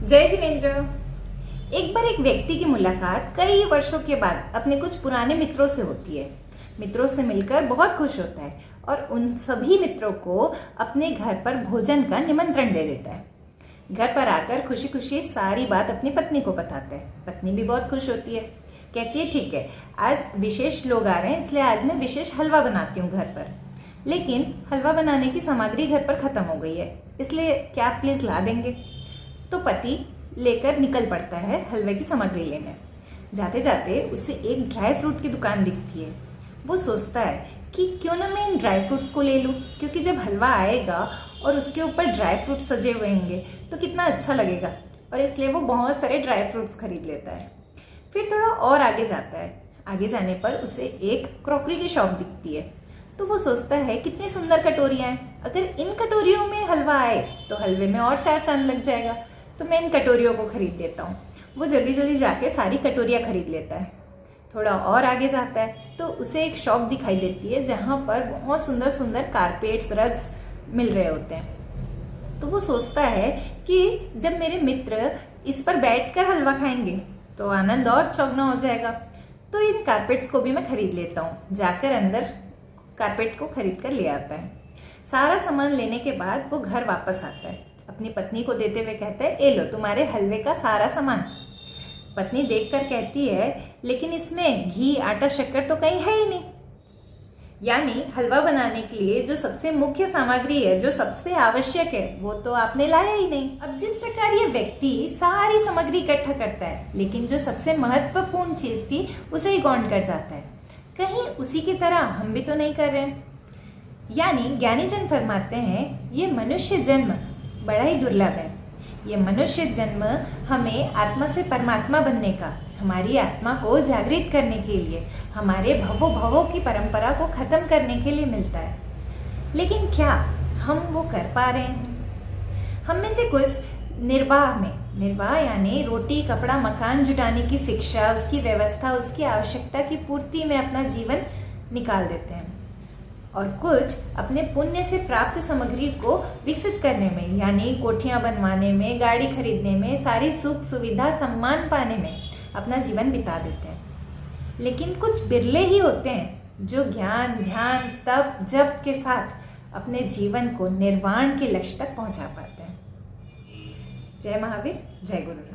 जय जिनेन्द्र। एक बार एक व्यक्ति की मुलाकात कई वर्षों के बाद अपने कुछ पुराने मित्रों से होती है। मित्रों से मिलकर बहुत खुश होता है और उन सभी मित्रों को अपने घर पर भोजन का निमंत्रण दे देता है। घर पर आकर खुशी खुशी सारी बात अपनी पत्नी को बताता है। पत्नी भी बहुत खुश होती है, कहती है ठीक है, आज विशेष लोग आ रहे हैं, इसलिए आज मैं विशेष हलवा बनाती हूँ घर पर। लेकिन हलवा बनाने की सामग्री घर पर ख़त्म हो गई है, इसलिए क्या आप प्लीज़ ला देंगे? तो पति लेकर निकल पड़ता है हलवे की सामग्री लेने। जाते जाते उसे एक ड्राई फ्रूट की दुकान दिखती है। वो सोचता है कि क्यों ना मैं इन ड्राई फ्रूट्स को ले लूँ, क्योंकि जब हलवा आएगा और उसके ऊपर ड्राई फ्रूट सजे हुए होंगे तो कितना अच्छा लगेगा, और इसलिए वो बहुत सारे ड्राई फ्रूट्स खरीद लेता है। फिर थोड़ा और आगे जाता है। आगे जाने पर उसे एक क्रॉकरी की शॉप दिखती है। तो वो सोचता है कितनी सुंदर कटोरियाँ हैं, अगर इन कटोरियों में हलवा आए तो हलवे में और चार चांद लग जाएगा, तो मैं इन कटोरियों को खरीद लेता हूँ। वो जल्दी जल्दी जाके सारी कटोरियाँ खरीद लेता है। थोड़ा और आगे जाता है तो उसे एक शॉप दिखाई देती है जहाँ पर बहुत सुंदर सुंदर कारपेट्स, रग्स मिल रहे होते हैं। तो वो सोचता है कि जब मेरे मित्र इस पर बैठकर हलवा खाएंगे तो आनंद और चौगुना हो जाएगा, तो इन कारपेट्स को भी मैं खरीद लेता हूँ। जाकर अंदर कारपेट को खरीद कर ले आता है। सारा सामान लेने के बाद वो घर वापस आता है। अपनी पत्नी को देते हुए कहता है, ए लो तुम्हारे हलवे का सारा सामान। पत्नी देखकर कहती है, लेकिन इसमें घी, आटा, शक्कर तो कहीं है ही नहीं। यानी हलवा बनाने के लिए जो सबसे मुख्य सामग्री है, जो सबसे आवश्यक है, वो तो आपने लाया ही नहीं। अब जिस प्रकार ये व्यक्ति सारी सामग्री इकट्ठा करता है, लेकिन जो सबसे महत्वपूर्ण चीज थी उसे ही गौण कर जाता है। कहीं उसी की तरह हम भी तो नहीं कर रहे। यानी ज्ञानी जन फरमाते हैं, ये मनुष्य जन्म बड़ा ही दुर्लभ है। ये मनुष्य जन्म हमें आत्मा से परमात्मा बनने का, हमारी आत्मा को जागृत करने के लिए, हमारे भवों की परंपरा को खत्म करने के लिए मिलता है। लेकिन क्या हम वो कर पा रहे हैं? हम में से कुछ निर्वाह यानी रोटी, कपड़ा, मकान जुटाने की शिक्षा, उसकी व्यवस्था, उसकी आवश्यकता की पूर्ति में अपना जीवन निकाल देते हैं, और कुछ अपने पुण्य से प्राप्त सामग्री को विकसित करने में, यानी कोठियां बनवाने में, गाड़ी खरीदने में, सारी सुख सुविधा, सम्मान पाने में अपना जीवन बिता देते हैं। लेकिन कुछ बिरले ही होते हैं जो ज्ञान, ध्यान, तप, जप के साथ अपने जीवन को निर्वाण के लक्ष्य तक पहुंचा पाते हैं। जय महावीर, जय गुरु।